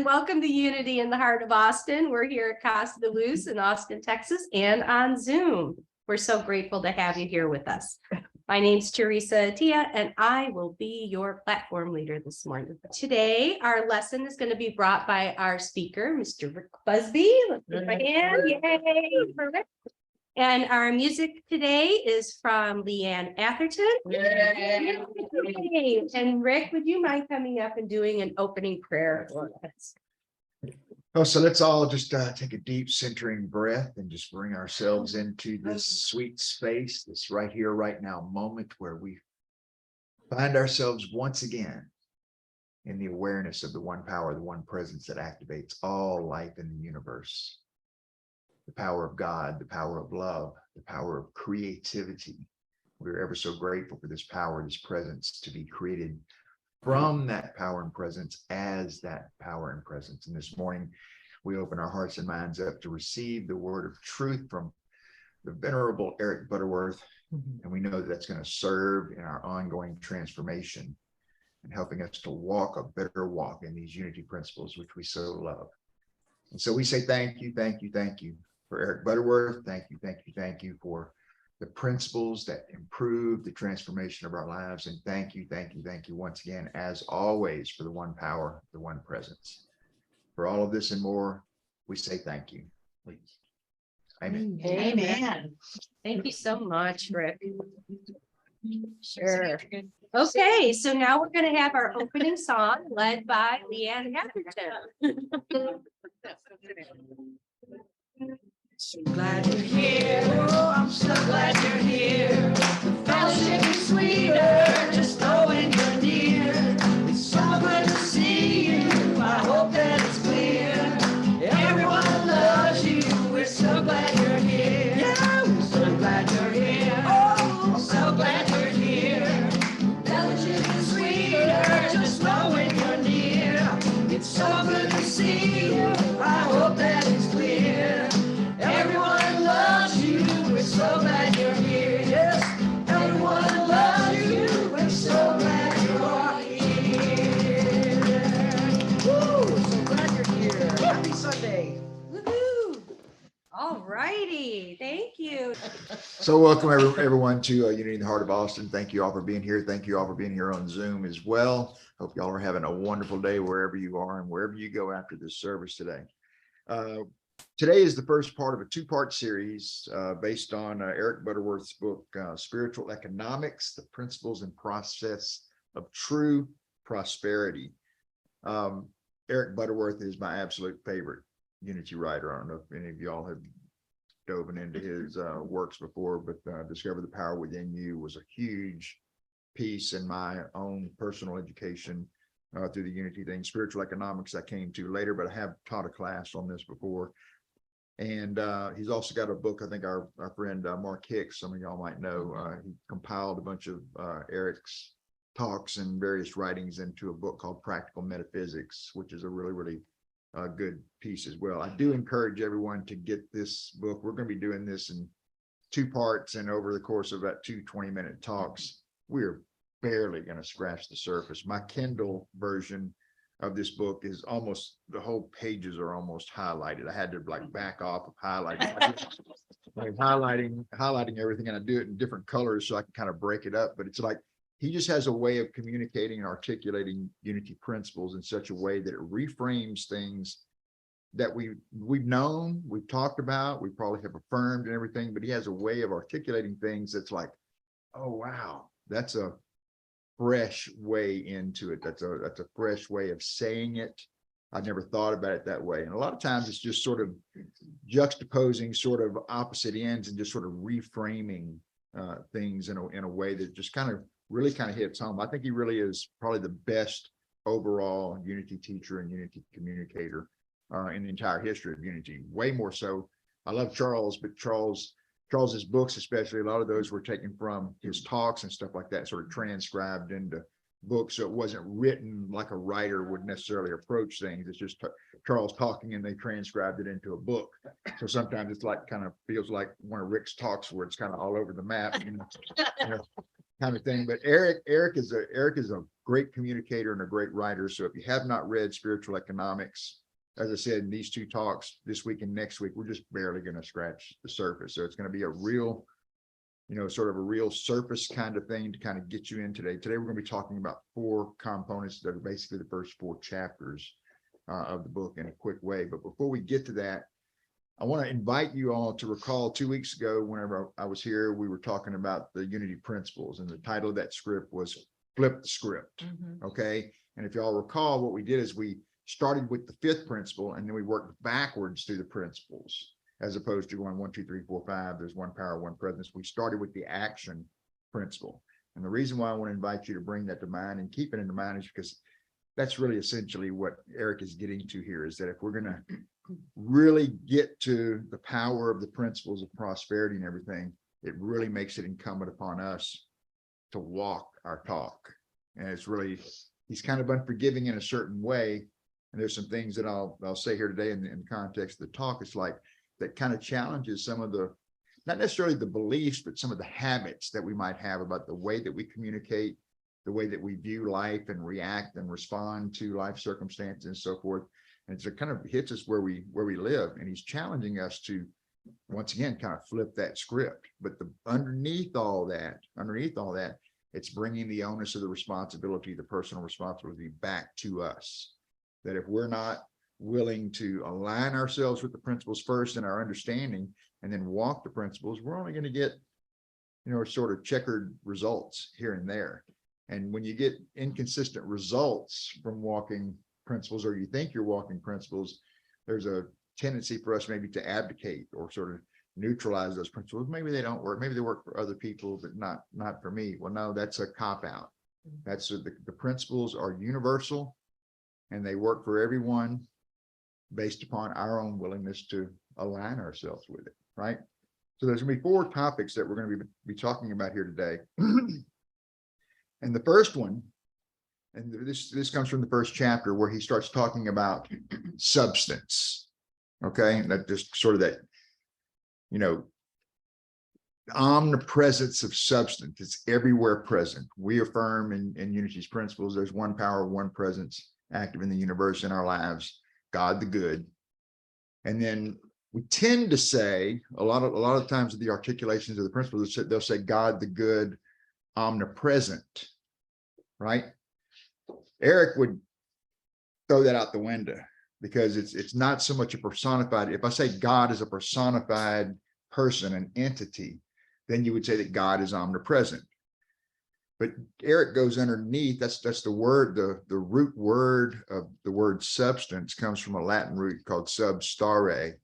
Welcome to Unity in the heart of Austin. We're here at Casa de Luz in Austin, Texas, and on Zoom. We're so grateful to have you here with us. My name's Teresa Attia, and I will be your platform leader this morning. Today, our lesson is going to be brought by our speaker, Mr. Rick Busby. Let's put my hand. Yay for Rick. And our music today is from Leanne Atherton. Yay. And Rick, would you mind coming up and doing an opening prayer for us? Oh, so let's all just take a deep centering breath and just bring ourselves into this sweet space, this right here, right now moment where we find ourselves once again in the awareness of the one power, the one presence that activates all life in the universe. The power of God, the power of love, the power of creativity. We're ever so grateful for this power, this presence to be created from that power and presence as that power and presence. And this morning, we open our hearts and minds up to receive the word of truth from the venerable Eric Butterworth. And we know that that's going to serve in our ongoing transformation and helping us to walk a better walk in these unity principles, which we so love. And so we say thank you, thank you, thank you for Eric Butterworth. Thank you, thank you, thank you for the principles that improve the transformation of our lives. And thank you, thank you, thank you once again, as always, for the one power, the one presence. For all of this and more, we say thank you, please. Amen. Amen. Thank you so much, Rick. Sure. Okay, so now we're going to have our opening song led by Leanne Atherton. So glad you're here. Oh, I'm so glad you're here. The fellowship is sweeter, just knowing you're near. It's so good to see you. I hope that it's clear. Everyone loves you. We're so glad you're here. Yeah, we're so glad you're here. Oh, I'm so glad you're here. Fellowship is sweeter, just knowing you're near. It's so good to see you. I hope that it's clear. Everyone loves you, we're so glad you're here. Yes, everyone loves you, we're so glad you're here. Woo, so glad you're here. Happy Sunday. Woohoo! All righty, thank you. So welcome everyone to Unity in the Heart of Austin. Thank you all for being here. Thank you all for being here on Zoom as well. Hope y'all are having a wonderful day wherever you are and wherever you go after this service today. Today is the first part of a two-part series based on Eric Butterworth's book, Spiritual Economics, the Principles and Process of True Prosperity. Eric Butterworth is my absolute favorite unity writer. I don't know if any of y'all have dove into his works before, but Discover the Power Within You was a huge piece in my own personal education through the unity thing. Spiritual economics I came to later, but I have taught a class on this before. And he's also got a book, I think our friend Mark Hicks, some of y'all might know, he compiled a bunch of Eric's talks and various writings into a book called Practical Metaphysics, which is a really, really good piece as well. I do encourage everyone to get this book. We're going to be doing this in two parts, and over the course of about 2 20-minute talks, we're barely going to scratch the surface. My Kindle version of this book is almost, the whole pages are almost highlighted. I had to like back off of highlighting, like highlighting everything, and I do it in different colors so I can kind of break it up. But it's like he just has a way of communicating and articulating unity principles in such a way that it reframes things that we've known, we've talked about, we probably have affirmed and everything, but he has a way of articulating things that's like, oh wow, that's a fresh way into it. That's a fresh way of saying it. I've never thought about it that way. And a lot of times it's just sort of juxtaposing sort of opposite ends and just sort of reframing things in a way that just really hits home. I think he really is probably the best overall unity teacher and unity communicator in the entire history of unity. Way more so. I love Charles, but Charles's books, especially, a lot of those were taken from his talks and stuff like that, sort of transcribed into books. So it wasn't written like a writer would necessarily approach things. It's just Charles talking and they transcribed it into a book. So sometimes it's like, kind of feels like one of Rick's talks where it's kind of all over the map. kind of thing. But Eric is a great communicator and a great writer. So if you have not read Spiritual Economics, as I said, in these two talks this week and next week, we're just barely going to scratch the surface. So it's going to be a real, sort of a real surface kind of thing to kind of get you in today. Today, we're going to be talking about 4 components that are basically the first 4 chapters of the book in a quick way. But before we get to that, I want to invite you all to recall 2 weeks ago, whenever I was here, we were talking about the unity principles, and the title of that script was Flip the Script. Okay. And if y'all recall, what we did is we started with the 5th principle, and then we worked backwards through the principles, as opposed to going 1, 2, 3, 4, 5. There's one power, one presence. We started with the action principle. And the reason why I want to invite you to bring that to mind and keep it in mind is because that's really essentially what Eric is getting to here, is that if we're going to really get to the power of the principles of prosperity and everything, it really makes it incumbent upon us to walk our talk. And it's really, he's kind of unforgiving in a certain way. And there's some things that I'll say here today in the context of the talk. It's like that kind of challenges some of the, not necessarily the beliefs, but some of the habits that we might have about the way that we communicate, the way that we view life and react and respond to life circumstances and so forth. And so it kind of hits us where we live. And he's challenging us to, once again, kind of flip that script. But underneath all that, it's bringing the onus of the responsibility, the personal responsibility back to us. That if we're not willing to align ourselves with the principles first in our understanding and then walk the principles, we're only going to get, sort of checkered results here and there. And when you get inconsistent results from walking principles, or you think you're walking principles, there's a tendency for us maybe to abdicate or sort of neutralize those principles. Maybe they don't work. Maybe they work for other people, but not for me. Well, no, that's a cop-out. That's the principles are universal, and they work for everyone based upon our own willingness to align ourselves with it, right? So there's going to be 4 topics that we're going to be talking about here today. And the first one, and this comes from the first chapter, where he starts talking about substance. Okay. And that just sort of that, omnipresence of substance. It's everywhere present. We affirm in Unity's principles, there's one power, one presence active in the universe, in our lives, God the good. And then we tend to say a lot of times the articulations of the principles, they'll say God the good, omnipresent, right? Eric would throw that out the window, because it's not so much a personified. If I say God is a personified person, an entity, then you would say that God is omnipresent. But Eric goes underneath. That's the word, the root word of the word substance comes from a Latin root called substare,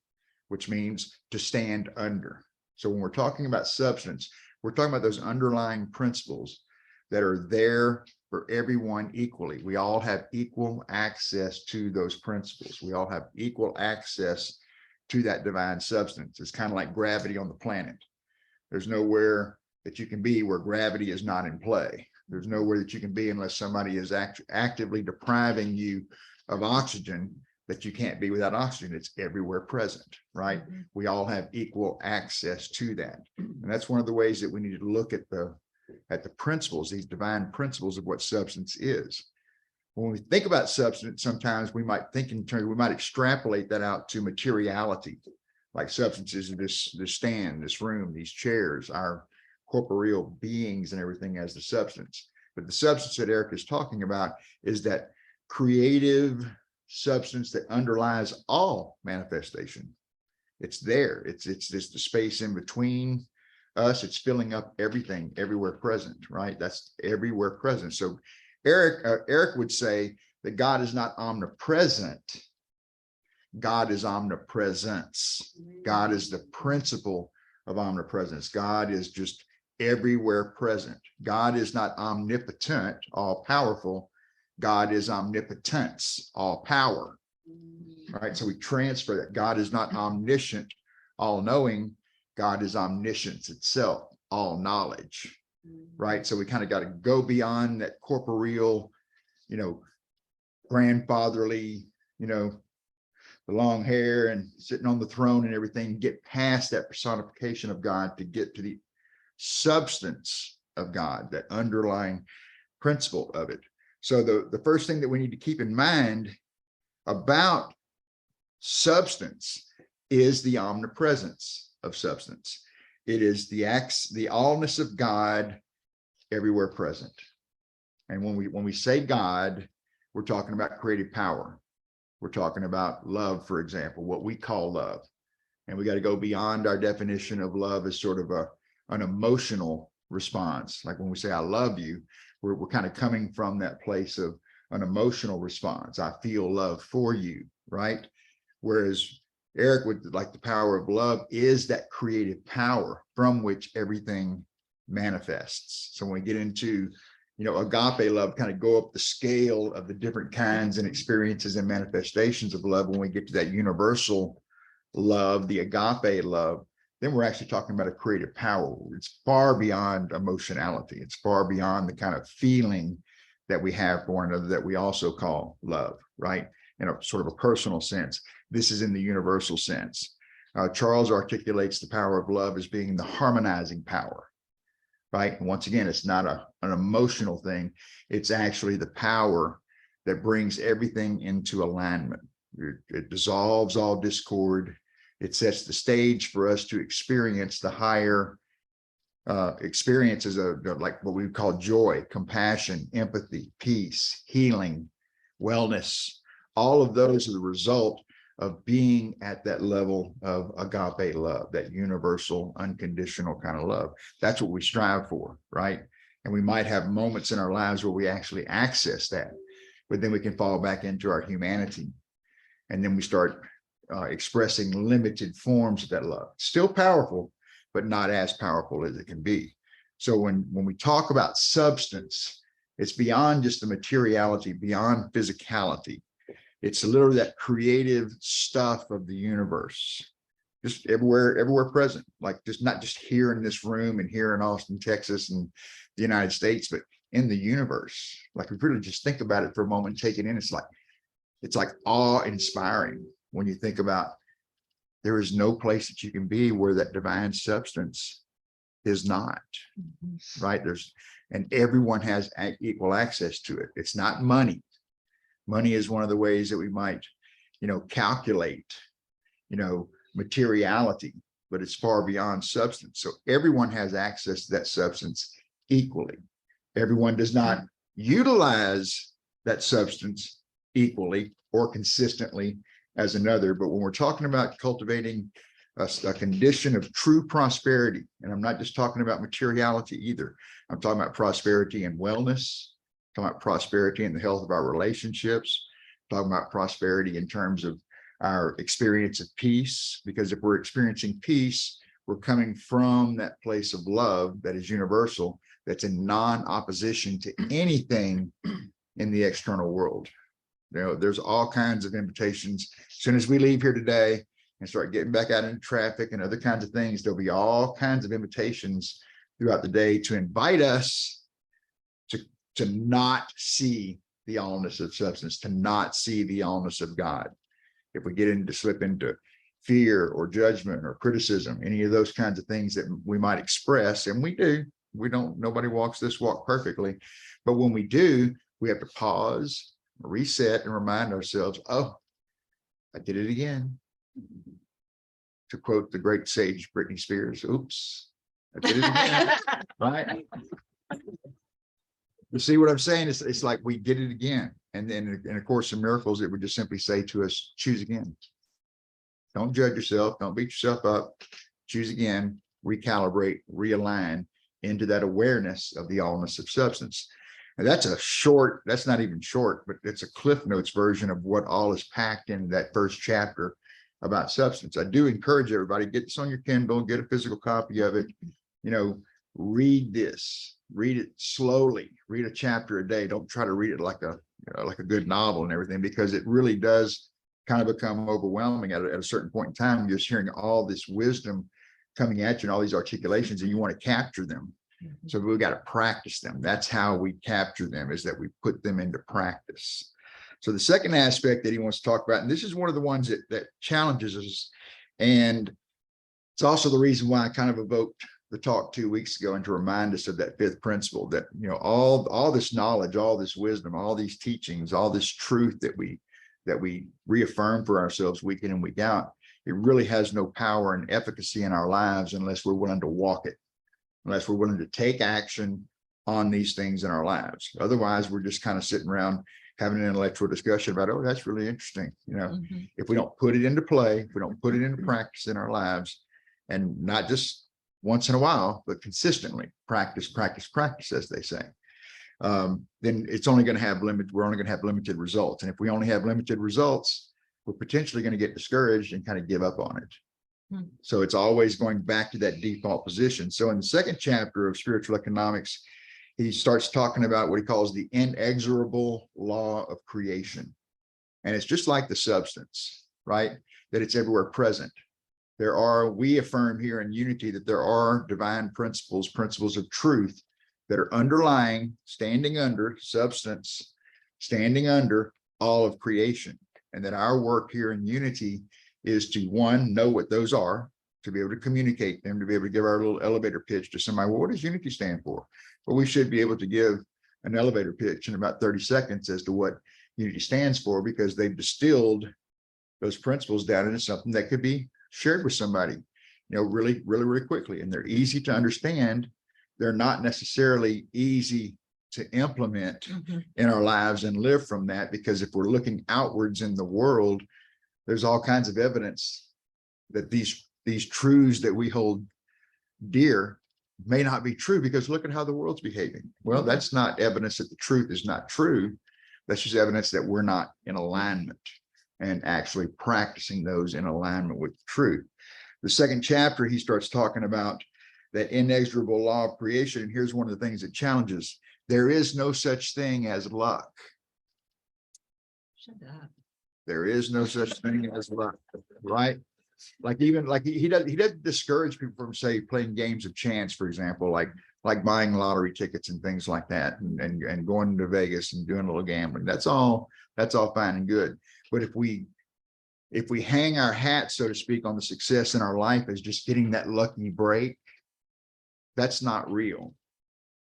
which means to stand under. So when we're talking about substance, we're talking about those underlying principles that are there for everyone equally. We all have equal access to those principles. We all have equal access to that divine substance. It's kind of like gravity on the planet. There's nowhere that you can be where gravity is not in play. There's nowhere that you can be unless somebody is actively depriving you of oxygen, that you can't be without oxygen. It's everywhere present, right? We all have equal access to that. And that's one of the ways that we need to look at the principles, these divine principles of what substance is. When we think about substance, sometimes we might think in terms, we might extrapolate that out to materiality, like substances of this stand, this room, these chairs, our corporeal beings and everything as the substance. But the substance that Eric is talking about is that creative substance that underlies all manifestation. It's there. It's just the space in between us. It's filling up everything, everywhere present, right? That's everywhere present. So Eric would say that God is not omnipresent. God is omnipresence. God is the principle of omnipresence. God is just everywhere present. God is not omnipotent, all powerful. God is omnipotence, all power. Right? So we transfer that. God is not omniscient, all knowing. God is omniscience itself, all knowledge. Right? So we kind of got to go beyond that corporeal, grandfatherly, the long hair and sitting on the throne and everything, get past that personification of God to get to the substance of God, that underlying principle of it. So the first thing that we need to keep in mind about substance is the omnipresence of substance. It is the allness of God everywhere present. And when we say God, we're talking about creative power. We're talking about love, for example, what we call love. And we got to go beyond our definition of love as sort of an emotional response. Like when we say, I love you, we're kind of coming from that place of an emotional response. I feel love for you, right? Whereas Eric would like the power of love is that creative power from which everything manifests. So when we get into, agape love, kind of go up the scale of the different kinds and experiences and manifestations of love. When we get to that universal love, the agape love, then we're actually talking about a creative power. It's far beyond emotionality. It's far beyond the kind of feeling that we have for one another that we also call love, right? In a sort of a personal sense. This is in the universal sense. Charles articulates the power of love as being the harmonizing power, right? And once again, it's not an emotional thing. It's actually the power that brings everything into alignment. It dissolves all discord. It sets the stage for us to experience the higher experiences of like what we call joy, compassion, empathy, peace, healing, wellness. All of those are the result of being at that level of agape love, that universal, unconditional kind of love. That's what we strive for, right? And we might have moments in our lives where we actually access that, but then we can fall back into our humanity. And then we start expressing limited forms of that love. Still powerful, but not as powerful as it can be. So when we talk about substance, it's beyond just the materiality, beyond physicality. It's literally that creative stuff of the universe, just everywhere present, like just not just here in this room and here in Austin, Texas, and the United States, but in the universe. Like we really just think about it for a moment, take it in. It's like awe-inspiring when you think about there is no place that you can be where that divine substance is not, right? And everyone has equal access to it. It's not money. Money is one of the ways that we might, calculate, materiality, but it's far beyond substance. So everyone has access to that substance equally. Everyone does not utilize that substance equally or consistently as another. But when we're talking about cultivating a condition of true prosperity, and I'm not just talking about materiality either, I'm talking about prosperity and wellness, talking about prosperity in the health of our relationships, talking about prosperity in terms of our experience of peace, because if we're experiencing peace, we're coming from that place of love that is universal, that's in non-opposition to anything in the external world. There's all kinds of invitations. As soon as we leave here today and start getting back out into traffic and other kinds of things, there'll be all kinds of invitations throughout the day to invite us to not see the allness of substance, to not see the allness of God. If we slip into fear or judgment or criticism, any of those kinds of things that we might express, and nobody walks this walk perfectly, but when we do, we have to pause, reset, and remind ourselves, oh, I did it again. To quote the great sage Britney Spears, oops, I did it again, right? You see what I'm saying? It's like we did it again. And then in A Course in Miracles, it would just simply say to us, choose again. Don't judge yourself. Don't beat yourself up. Choose again, recalibrate, realign into that awareness of the allness of substance. And that's not even short, but it's a Cliff Notes version of what all is packed in that first chapter about substance. I do encourage everybody, get this on your Kindle, get a physical copy of it, read this, read it slowly, read a chapter a day. Don't try to read it like a good novel and everything, because it really does kind of become overwhelming at a certain point in time. You're just hearing all this wisdom coming at you and all these articulations, and you want to capture them. So we've got to practice them. That's how we capture them, is that we put them into practice. So the second aspect that he wants to talk about, and this is one of the ones that challenges us, and it's also the reason why I kind of evoked the talk 2 weeks ago and to remind us of that fifth principle, that, you know, all this knowledge, all this wisdom, all these teachings, all this truth that we reaffirm for ourselves week in and week out, it really has no power and efficacy in our lives unless we're willing to walk it, unless we're willing to take action on these things in our lives. Otherwise, we're just kind of sitting around having an intellectual discussion about, oh, that's really interesting. You know, if we don't put it into play, if we don't put it into practice in our lives, and not just once in a while, but consistently practice, as they say, then it's only going to have we're only going to have limited results. And if we only have limited results, we're potentially going to get discouraged and kind of give up on it. So it's always going back to that default position. So in the second chapter of Spiritual Economics, he starts talking about what he calls the inexorable law of creation. And it's just like the substance, right? That it's everywhere present. We affirm here in Unity that there are divine principles of truth that are underlying, standing under substance, standing under all of creation. And that our work here in Unity is to, one, know what those are, to be able to communicate them, to be able to give our little elevator pitch to somebody. Well, what does Unity stand for? Well, we should be able to give an elevator pitch in about 30 seconds as to what Unity stands for, because they've distilled those principles down into something that could be shared with somebody, you know, really quickly. And they're easy to understand. They're not necessarily easy to implement in our lives and live from that, because if we're looking outwards in the world, there's all kinds of evidence that these truths that we hold dear may not be true, because look at how the world's behaving. Well, that's not evidence that the truth is not true. That's just evidence that we're not in alignment and actually practicing those in alignment with the truth. The second chapter, he starts talking about that inexorable law of creation. And here's one of the things that challenges: there is no such thing as luck. Shut up. There is no such thing as luck, right? Like he doesn't discourage people from, say, playing games of chance, for example, like buying lottery tickets and things like that, and going to Vegas and doing a little gambling. That's all fine and good. But if we hang our hat, so to speak, on the success in our life as just getting that lucky break, that's not real.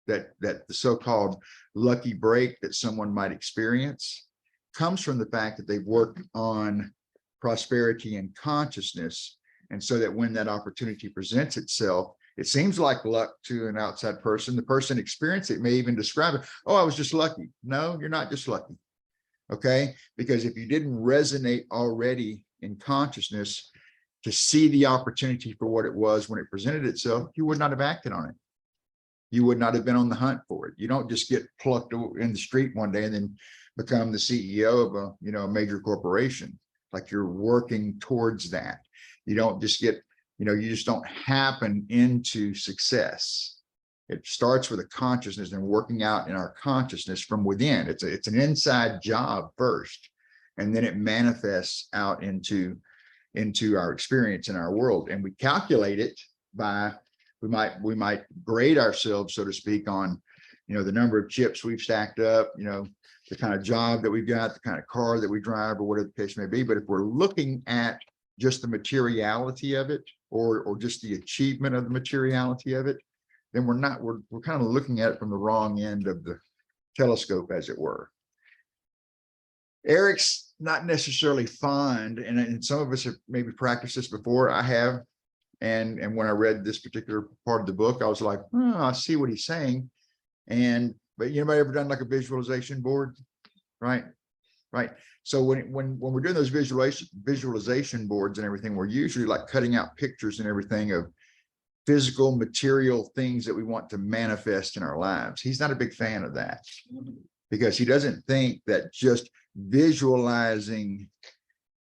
That the so-called lucky break that someone might experience comes from the fact that they've worked on prosperity and consciousness. And so that when that opportunity presents itself, it seems like luck to an outside person. The person experiencing it may even describe it, oh, I was just lucky. No, you're not just lucky. Okay, because if you didn't resonate already in consciousness to see the opportunity for what it was when it presented itself, you would not have acted on it. You would not have been on the hunt for it. You don't just get plucked in the street one day and then become the CEO of a major corporation. Like, you're working towards that. You don't just get, you just don't happen into success. It starts with a consciousness and working out in our consciousness from within. It's an inside job first, and then it manifests out into our experience in our world. And we calculate it by, we might grade ourselves, so to speak, on, the number of chips we've stacked up, the kind of job that we've got, the kind of car that we drive, or whatever the case may be. But if we're looking at just the materiality of it, or just the achievement of the materiality of it, then we're kind of looking at it from the wrong end of the telescope, as it were. Eric's not necessarily fond, and some of us have maybe practiced this before. I have, and when I read this particular part of the book, I was like, I see what he's saying. But anybody ever done like a visualization board? Right. So when we're doing those visualization boards and everything, we're usually like cutting out pictures and everything of physical material things that we want to manifest in our lives. He's not a big fan of that, because he doesn't think that just visualizing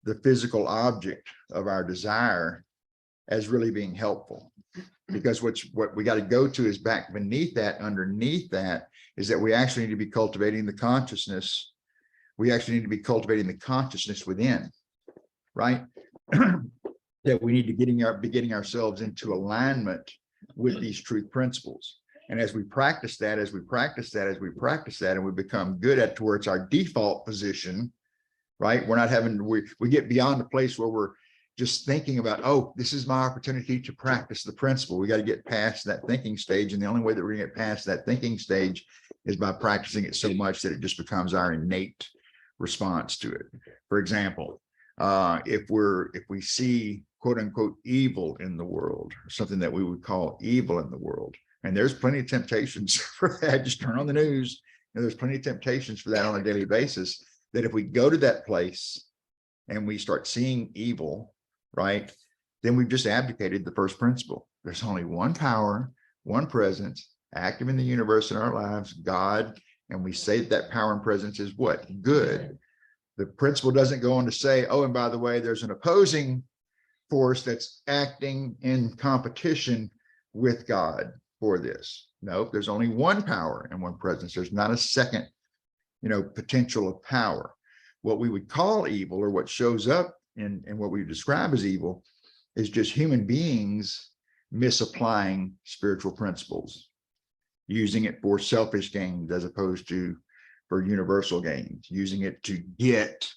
the physical object of our desire as really being helpful. Because what we got to go to is back beneath that, underneath that, is that we actually need to be cultivating the consciousness. We actually need to be cultivating the consciousness within, right? That we need to be getting ourselves into alignment with these truth principles. And as we practice that, and we become good at towards our default position, right? We're not having, we get beyond the place where we're just thinking about, oh, this is my opportunity to practice the principle. We got to get past that thinking stage. And the only way that we're going to get past that thinking stage is by practicing it so much that it just becomes our innate response to it. For example, if we see quote unquote evil in the world, something that we would call evil in the world, and there's plenty of temptations for that. Just turn on the news, and there's plenty of temptations for that on a daily basis, that if we go to that place and we start seeing evil, right, then we've just abdicated the first principle. There's only one power, one presence active in the universe in our lives, God, and we say that power and presence is what? Good. The principle doesn't go on to say, oh, and by the way, there's an opposing force that's acting in competition with God for this. No, there's only one power and one presence. There's not a second, potential of power. What we would call evil, or what shows up in what we describe as evil, is just human beings misapplying spiritual principles, using it for selfish gains as opposed to for universal gains, using it to get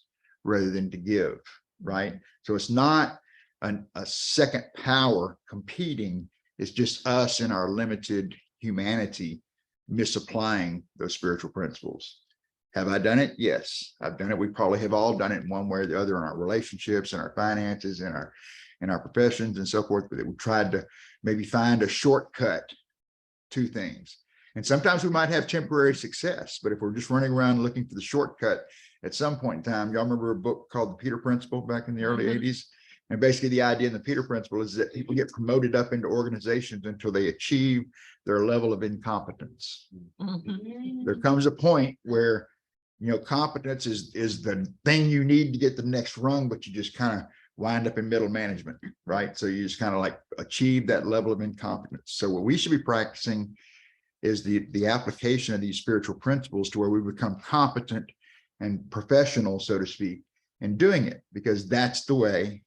rather than to give, right? So it's not a second power competing. It's just us in our limited humanity misapplying those spiritual principles. Have I done it? Yes, I've done it. We probably have all done it in one way or the other in our relationships, in our finances, in our professions and so forth, but we tried to maybe find a shortcut to things. And sometimes we might have temporary success, but if we're just running around looking for the shortcut, at some point in time, y'all remember a book called The Peter Principle back in the early 80s? And basically the idea in the Peter Principle is that people get promoted up into organizations until they achieve their level of incompetence. There comes a point where, competence is the thing you need to get the next rung, but you just kind of wind up in middle management, right? So you just kind of like achieve that level of incompetence. So what we should be practicing is the application of these spiritual principles to where we become competent and professional, so to speak, in doing it, because that's the way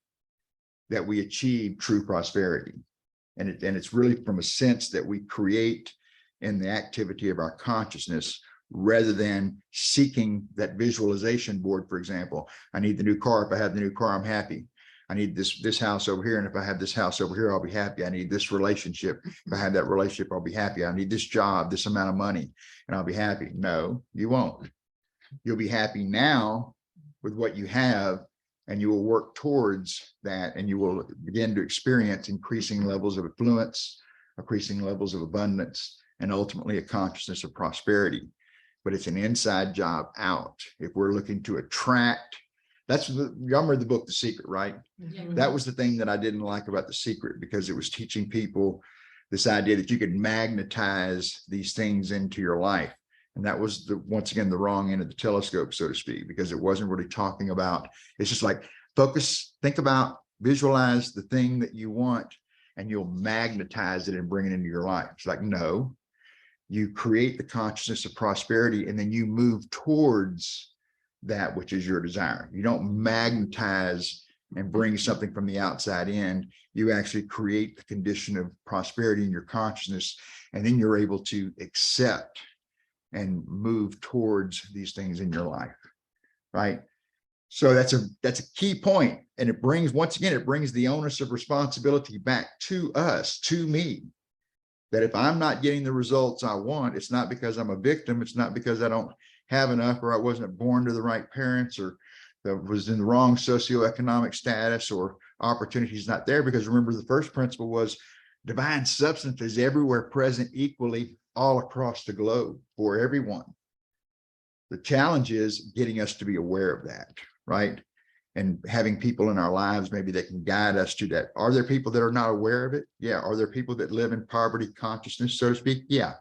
that we achieve true prosperity. And it's really from a sense that we create in the activity of our consciousness, rather than seeking that visualization board. For example, I need the new car. If I have the new car, I'm happy. I need this house over here. And if I have this house over here, I'll be happy. I need this relationship. If I have that relationship, I'll be happy. I need this job, this amount of money, and I'll be happy. No, you won't. You'll be happy now with what you have, and you will work towards that, and you will begin to experience increasing levels of affluence, increasing levels of abundance, and ultimately a consciousness of prosperity. But it's an inside job out. If we're looking to attract, y'all remember the book, The Secret, right? Yeah. That was the thing that I didn't like about The Secret, because it was teaching people this idea that you could magnetize these things into your life. And that was once again, the wrong end of the telescope, so to speak, because it wasn't really talking about, it's just like focus, think about, visualize the thing that you want, and you'll magnetize it and bring it into your life. It's like, no, you create the consciousness of prosperity, and then you move towards that which is your desire. You don't magnetize and bring something from the outside in. You actually create the condition of prosperity in your consciousness, and then you're able to accept and move towards these things in your life, right? So that's a key point. And it brings, once again, it brings the onus of responsibility back to us, to me, that if I'm not getting the results I want, it's not because I'm a victim. It's not because I don't have enough, or I wasn't born to the right parents, or that was in the wrong socioeconomic status, or opportunities not there. Because remember, the first principle was divine substance is everywhere present equally all across the globe for everyone. The challenge is getting us to be aware of that, right? And having people in our lives maybe that can guide us to that. Are there people that are not aware of it? Yeah. Are there people that live in poverty consciousness, so to speak? Yeah.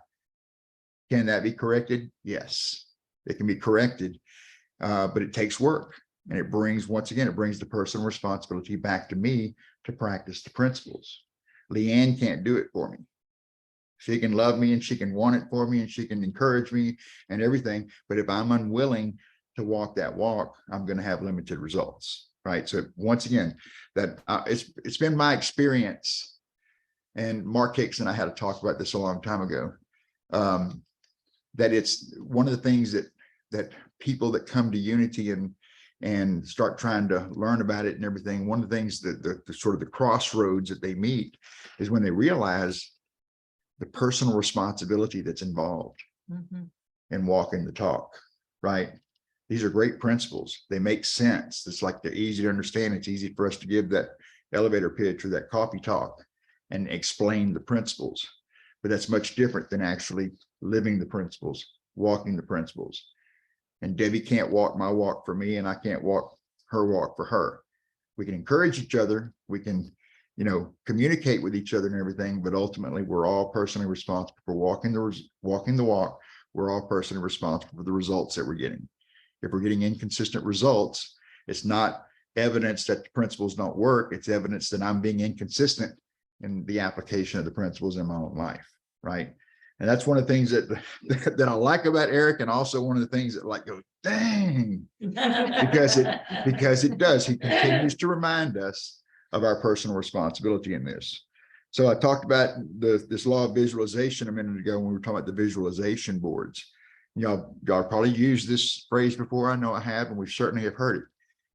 Can that be corrected? Yes, it can be corrected, but it takes work. And it brings, once again, it brings the personal responsibility back to me to practice the principles. Leanne can't do it for me. She can love me, and she can want it for me, and she can encourage me and everything. But if I'm unwilling to walk that walk, I'm going to have limited results, right? So once again, that it's been my experience, and Mark Hicks and I had to talk about this a long time ago, that it's one of the things that people that come to Unity and and start trying to learn about it and everything, one of the things that the sort of the crossroads that they meet is when they realize the personal responsibility that's involved in walking the talk, right? These are great principles. They make sense. It's like they're easy to understand. It's easy for us to give that elevator pitch or that coffee talk and explain the principles, but that's much different than actually living the principles, walking the principles. And Debbie can't walk my walk for me, and I can't walk her walk for her. We can encourage each other. We can, you know, communicate with each other and everything, but ultimately we're all personally responsible for walking the walk. We're all personally responsible for the results that we're getting. If we're getting inconsistent results, it's not evidence that the principles don't work. It's evidence that I'm being inconsistent in the application of the principles in my own life, right? And that's one of the things that I like about Eric, and also one of the things that like go, dang, because it does. He continues to remind us of our personal responsibility in this. So I talked about this law of visualization a minute ago when we were talking about the visualization boards. Y'all probably used this phrase before. I know I have, and we certainly have heard it.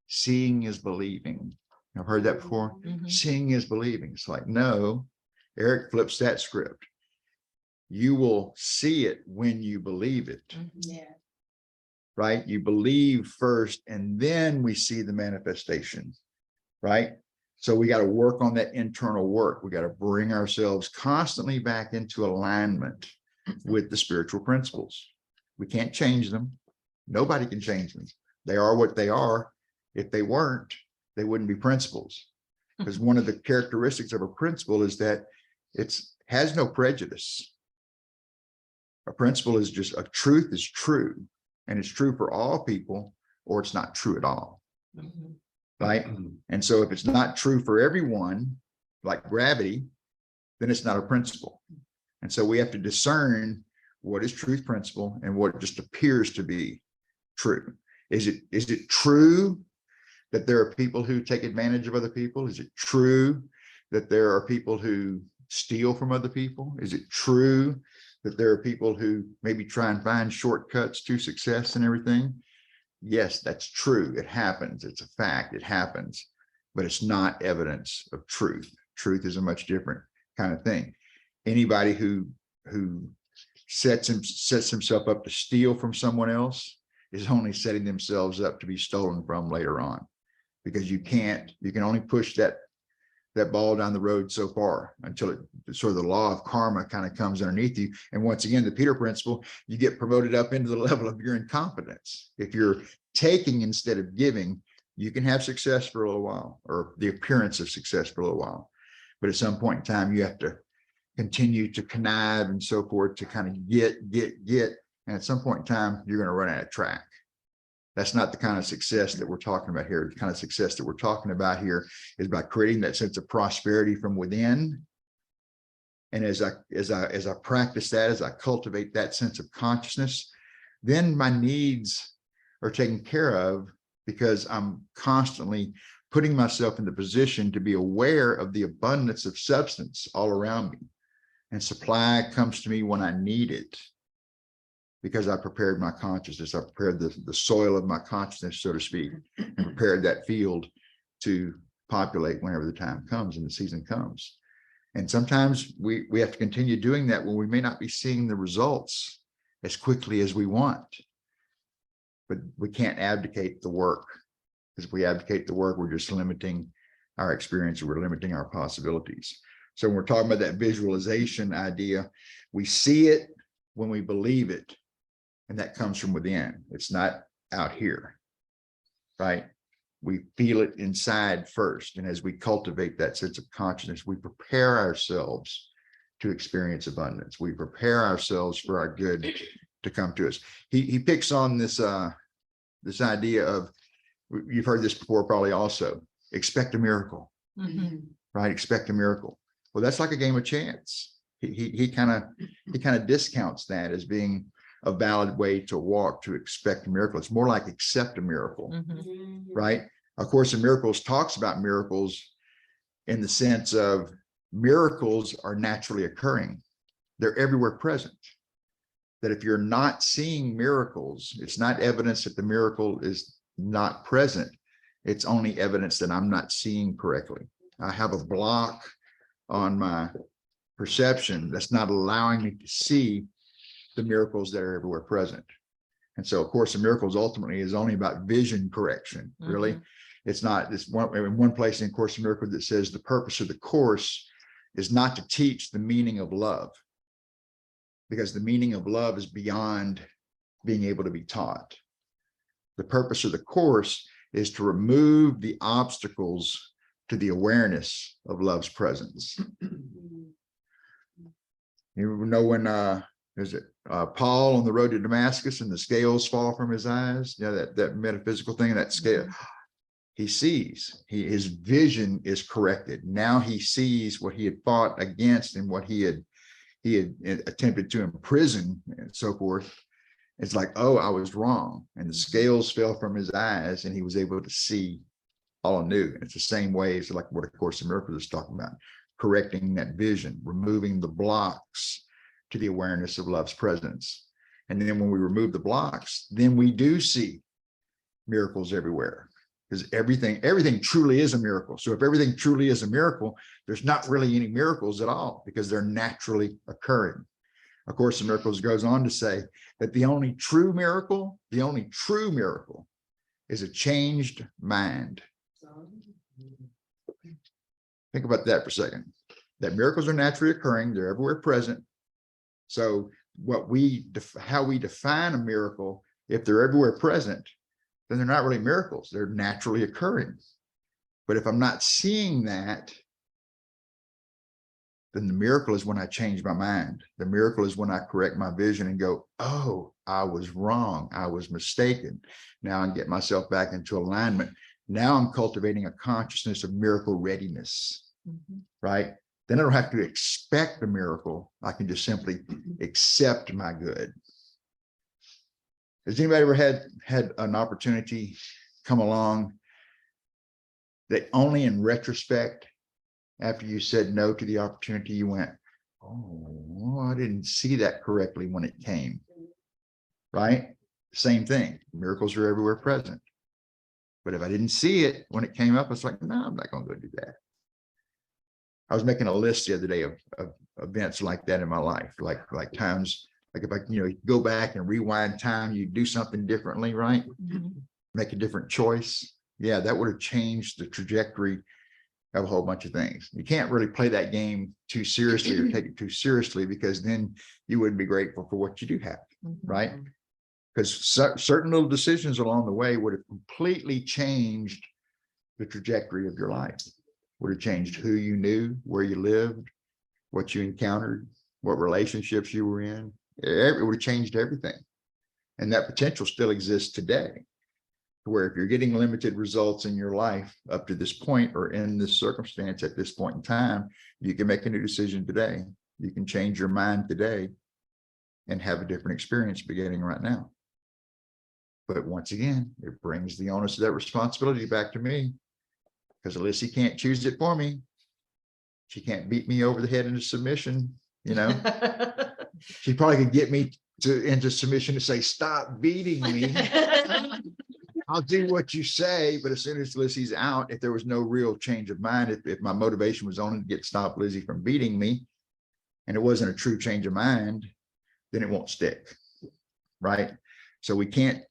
Seeing is believing. I've heard that before. Seeing is believing. It's like, no, Eric flips that script. You will see it when you believe it. Yeah. Right? You believe first, and then we see the manifestation, right? So we got to work on that internal work. We got to bring ourselves constantly back into alignment with the spiritual principles. We can't change them. Nobody can change them. They are what they are. If they weren't, they wouldn't be principles. Because one of the characteristics of a principle is that it has no prejudice. A principle is just, a truth is true, and it's true for all people, or it's not true at all. Right? And so if it's not true for everyone, like gravity, then it's not a principle. And so we have to discern what is truth principle and what just appears to be true. Is it true that there are people who take advantage of other people? Is it true that there are people who steal from other people? Is it true that there are people who maybe try and find shortcuts to success and everything? Yes, that's true. It happens. It's a fact. It happens, but it's not evidence of truth. Truth is a much different kind of thing. Anybody who sets himself up to steal from someone else is only setting themselves up to be stolen from later on, because you can only push that ball down the road so far until it sort of the law of karma kind of comes underneath you. And once again, the Peter principle, you get promoted up into the level of your incompetence. If you're taking instead of giving, you can have success for a little while, or the appearance of success for a little while. But at some point in time, you have to continue to connive and so forth to kind of get. And at some point in time, you're going to run out of track. That's not the kind of success that we're talking about here. The kind of success that we're talking about here is by creating that sense of prosperity from within. And as I practice that, as I cultivate that sense of consciousness, then my needs are taken care of, because I'm constantly putting myself in the position to be aware of the abundance of substance all around me. And supply comes to me when I need it, because I prepared my consciousness. I prepared the soil of my consciousness, so to speak, and prepared that field to populate whenever the time comes and the season comes. And sometimes we have to continue doing that when we may not be seeing the results as quickly as we want. But we can't abdicate the work, because if we abdicate the work, we're just limiting our experience, we're limiting our possibilities. So when we're talking about that visualization idea, we see it when we believe it. And that comes from within. It's not out here, right? We feel it inside first. And as we cultivate that sense of consciousness, we prepare ourselves to experience abundance. We prepare ourselves for our good to come to us. He picks on this idea of, you've heard this before probably also, expect a miracle, right? Expect a miracle. Well, that's like a game of chance. He kind of discounts that as being a valid way to walk, to expect a miracle. It's more like accept a miracle, right? Of Course in Miracles talks about miracles in the sense of miracles are naturally occurring. They're everywhere present. That if you're not seeing miracles, it's not evidence that the miracle is not present, it's only evidence that I'm not seeing correctly. I have a block on my perception that's not allowing me to see the miracles that are everywhere present. And so, of course, the miracles ultimately is only about vision correction, really. It's not this one in one place in Course in Miracles that says the purpose of the course is not to teach the meaning of love, because the meaning of love is beyond being able to be taught. The purpose of the course is to remove the obstacles to the awareness of love's presence. You know, when is it Paul on the road to Damascus and the scales fall from his eyes? Yeah, that metaphysical thing, that scale. He sees, his vision is corrected. Now he sees what he had fought against and what he had attempted to imprison and so forth. It's like, oh, I was wrong. And the scales fell from his eyes and he was able to see all anew. It's the same way as like what A Course in Miracles is talking about, correcting that vision, removing the blocks to the awareness of love's presence. And then when we remove the blocks, then we do see miracles everywhere. Because everything truly is a miracle. So if everything truly is a miracle, there's not really any miracles at all because they're naturally occurring. A Course in Miracles goes on to say that the only true miracle is a changed mind. Think about that for a second. That miracles are naturally occurring, they're everywhere present. So how we define a miracle, if they're everywhere present, then they're not really miracles, they're naturally occurring. But if I'm not seeing that, then the miracle is when I change my mind. The miracle is when I correct my vision and go, oh, I was wrong, I was mistaken. Now I get myself back into alignment. Now I'm cultivating a consciousness of miracle readiness, right? Then I don't have to expect a miracle. I can just simply accept my good. Has anybody ever had an opportunity come along that only in retrospect, after you said no to the opportunity, you went, oh, I didn't see that correctly when it came, right? Same thing, miracles are everywhere present. But if I didn't see it when it came up, it's like, no, I'm not going to go do that. I was making a list the other day of events like that in my life, like times, like if I, go back and rewind time, you do something differently, right? Make a different choice. Yeah, that would have changed the trajectory of a whole bunch of things. You can't really play that game too seriously or take it too seriously, because then you wouldn't be grateful for what you do have, right? Because certain little decisions along the way would have completely changed the trajectory of your life, would have changed who you knew, where you lived, what you encountered, what relationships you were in. It would have changed everything. And that potential still exists today, where if you're getting limited results in your life up to this point or in this circumstance at this point in time, you can make a new decision today. You can change your mind today and have a different experience beginning right now. But once again, it brings the onus of that responsibility back to me, because Alyssa can't choose it for me. She can't beat me over the head into submission, She probably could get me into submission to say, stop beating me. I'll do what you say. But as soon as Lizzie's out, if there was no real change of mind, if my motivation was only to get stop Lizzie from beating me, and it wasn't a true change of mind, then it won't stick, right? So we can't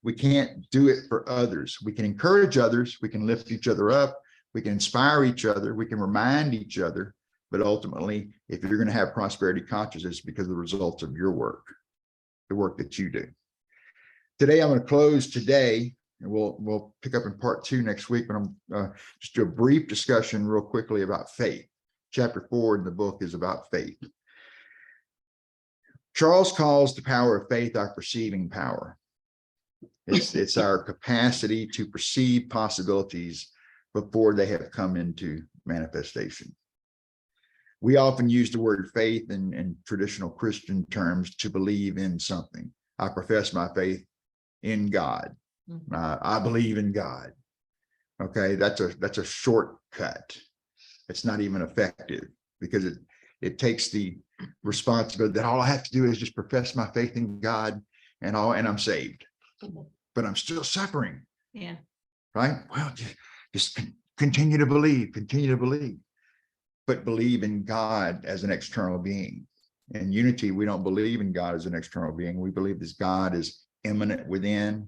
do it for others. We can encourage others, we can lift each other up, we can inspire each other, we can remind each other. But ultimately, if you're going to have prosperity consciousness, because of the results of your work, the work that you do. Today, I'm going to close today, and we'll pick up in part 2 next week. But I'm just do a brief discussion real quickly about faith. Chapter 4 in the book is about faith. Charles calls the power of faith our perceiving power. It's our capacity to perceive possibilities before they have come into manifestation. We often use the word faith in traditional Christian terms to believe in something. I profess my faith in God. I believe in God. Okay, that's a shortcut. It's not even effective, because it takes the responsibility that all I have to do is just profess my faith in God and I'm saved. But I'm still suffering. Yeah. right? Well, just continue to believe, but believe in God as an external being. In unity, we don't believe in God as an external being. We believe that God is immanent within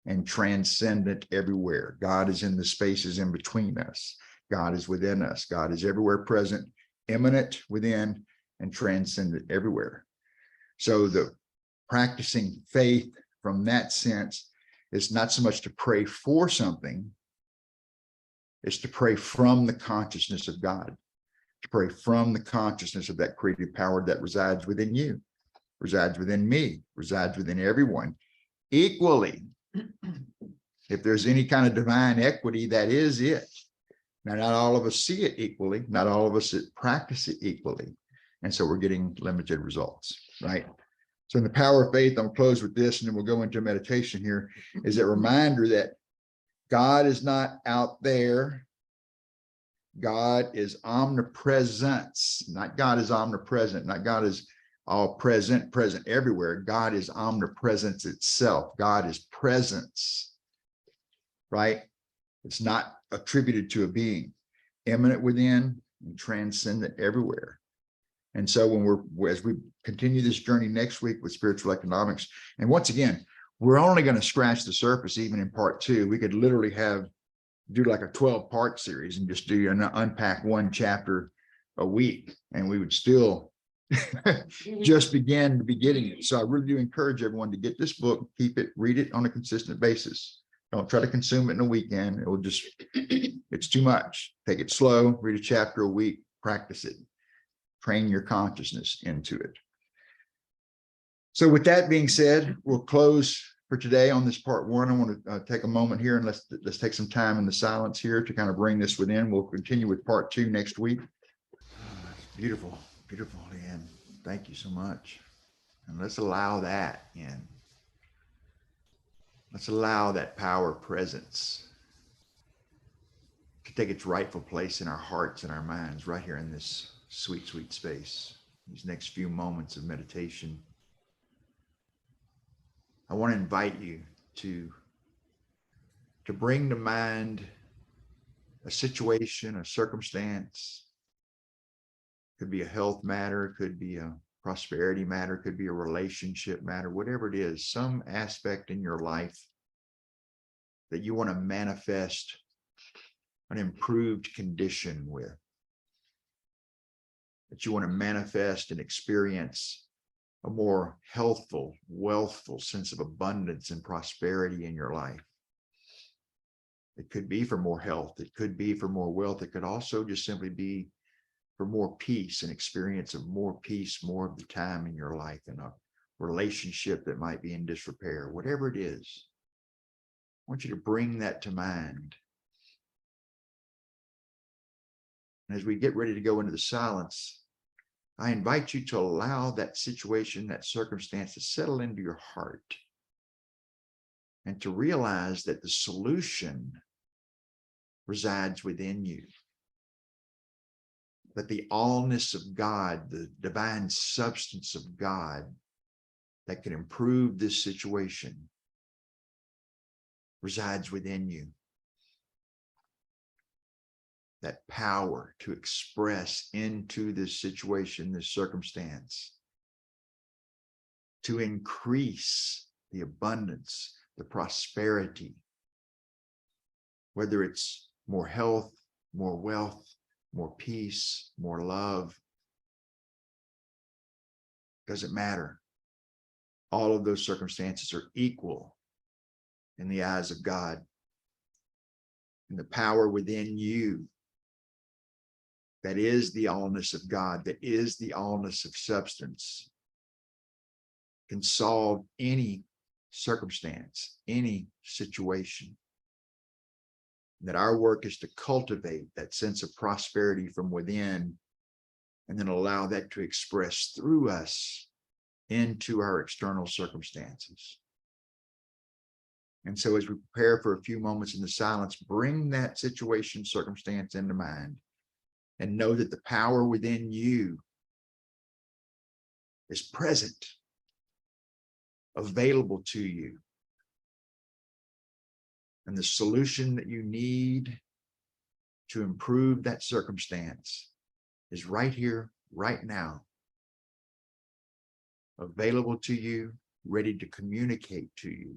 and transcendent everywhere. God is in the spaces in between us. God is within us. God is everywhere present, immanent within and transcendent everywhere. So the practicing faith from that sense is not so much to pray for something, it's to pray from the consciousness of God, to pray from the consciousness of that creative power that resides within you, resides within me, resides within everyone equally. If there's any kind of divine equity, that is it. Now, not all of us see it equally, not all of us practice it equally. And so we're getting limited results, right? So in the power of faith, I'll close with this and then we'll go into meditation here, is a reminder that God is not out there. God is omnipresence, not God is omnipresent, not God is all present everywhere. God is omnipresence itself. God is presence, right? It's not attributed to a being, immanent within and transcendent everywhere. And so as we continue this journey next week with spiritual economics, and once again, we're only going to scratch the surface even in part 2. We could literally do like a 12-part series and just unpack one chapter a week, and we would still just begin to be getting it. So I really do encourage everyone to get this book, keep it, read it on a consistent basis. Don't try to consume it in a weekend. It will just, it's too much. Take it slow, read a chapter a week, practice it, train your consciousness into it. So with that being said, we'll close for today on this part 1. I want to take a moment here and let's take some time in the silence here to kind of bring this within. We'll continue with part 2 next week. Beautiful, beautiful, Leanne. Thank you so much. And let's allow that in. Let's allow that power presence to take its rightful place in our hearts and our minds right here in this sweet, sweet space. These next few moments of meditation, I want to invite you to bring to mind a situation, a circumstance. Could be a health matter, could be a prosperity matter, could be a relationship matter, whatever it is, some aspect in your life that you want to manifest an improved condition with, that you want to manifest and experience a more healthful, wealthful sense of abundance and prosperity in your life. It could be for more health. It could be for more wealth. It could also just simply be for more peace, an experience of more peace, more of the time in your life, in a relationship that might be in disrepair, whatever it is. I want you to bring that to mind. And as we get ready to go into the silence, I invite you to allow that situation, that circumstance to settle into your heart and to realize that the solution resides within you. That the allness of God, the divine substance of God that can improve this situation resides within you. That power to express into this situation, this circumstance, to increase the abundance, the prosperity, whether it's more health, more wealth, more peace, more love, doesn't matter. All of those circumstances are equal in the eyes of God. And the power within you, that is the allness of God, that is the allness of substance, can solve any circumstance, any situation. That our work is to cultivate that sense of prosperity from within and then allow that to express through us into our external circumstances. And so as we prepare for a few moments in the silence, bring that situation, circumstance into mind and know that the power within you is present, available to you. And the solution that you need to improve that circumstance is right here, right now, available to you, ready to communicate to you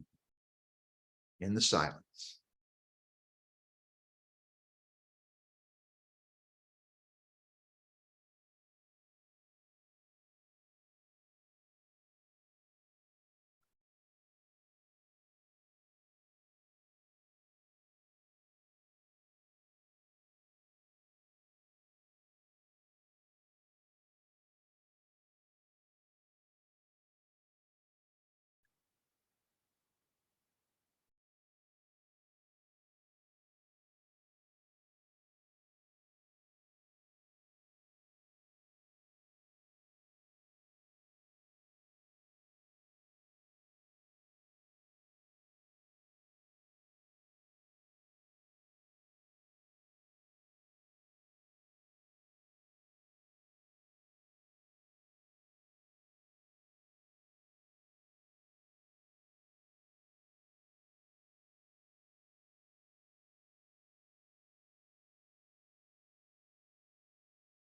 in the silence.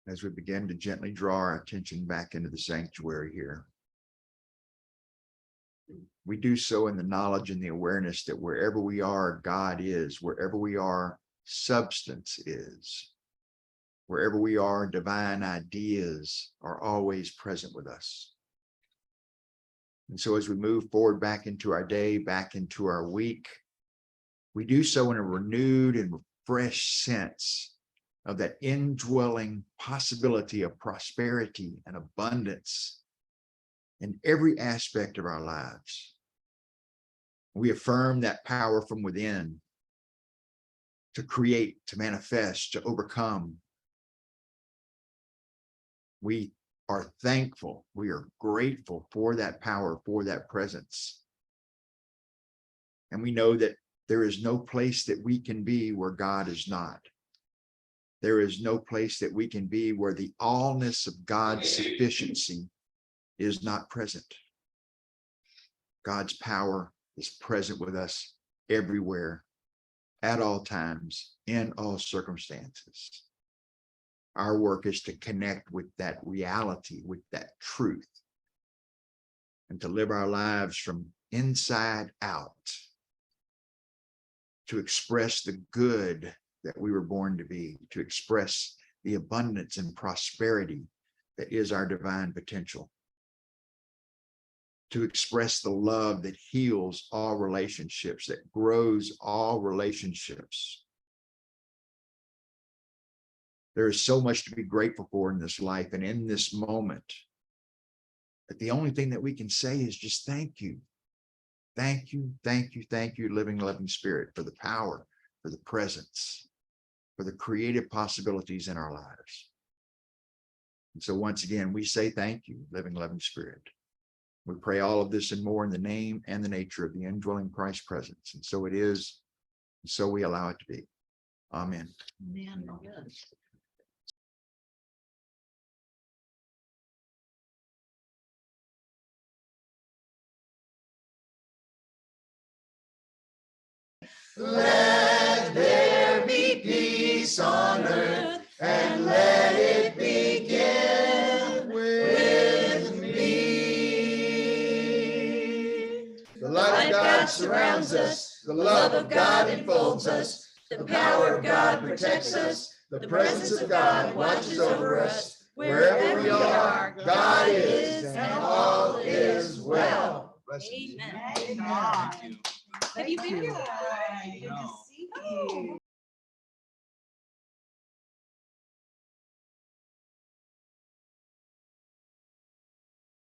As we begin to gently draw our attention back into the sanctuary here, we do so in the knowledge and the awareness that wherever we are, God is. Wherever we are, substance is. Wherever we are, divine ideas are always present with us. And so as we move forward back into our day, back into our week, we do so in a renewed and refreshed sense of that indwelling possibility of prosperity and abundance in every aspect of our lives. We affirm that power from within to create, to manifest, to overcome. We are thankful, we are grateful for that power, for that presence. And we know that there is no place that we can be where God is not. There is no place that we can be where the allness of God's sufficiency is not present. God's power is present with us everywhere, at all times, in all circumstances. Our work is to connect with that reality, with that truth, and to live our lives from inside out, to express the good that we were born to be, to express the abundance and prosperity that is our divine potential, to express the love that heals all relationships, that grows all relationships. There is so much to be grateful for in this life and in this moment, that the only thing that we can say is just thank you. Thank you, thank you, thank you, living, loving Spirit, for the power, for the presence, for the creative possibilities in our lives. And so once again, we say thank you, living, loving Spirit. We pray all of this and more in the name and the nature of the indwelling Christ presence. And so it is, and so we allow it to be. Amen. Amen. Let there be peace on earth, and let it begin with me. The light of God surrounds us, the love of God enfolds us, the power of God protects us, the presence of God watches over us. Wherever we are, God is, and all is well. Blessings. Amen. Have you been here? Good to see you.